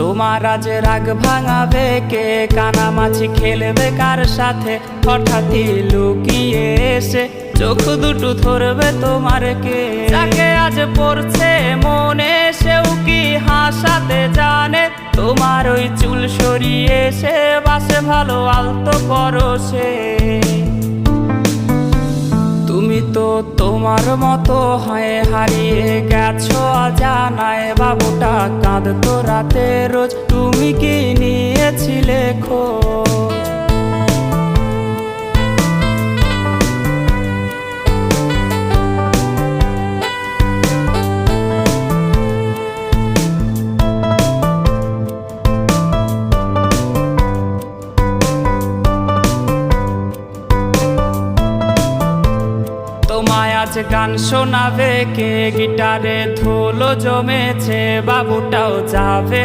তোমার আজ রাগ ভাঙাবে কে? কানামাছি খেলবে কার সাথে? হঠাৎই লুকিয়ে এসে চোখ দুটো ধরবে তোমার কে? যাকে আজ পড়ছে মনে সেও কি হাসাতে জানে? তোমার ওই চুল সরিয়ে সে বাসে ভালো আলতো পরশে। তুমি তো তোমার মতো হয়ে হারিয়ে গেছো অজানায়। বাবুটা কাঁদতো রাতে রোজ, তুমি কি নিয়েছিলে খোঁজ? তোমায় আজ গান শোনাবে কে? গিটারে ধুলো জমেছে, বাবুটাও যাবে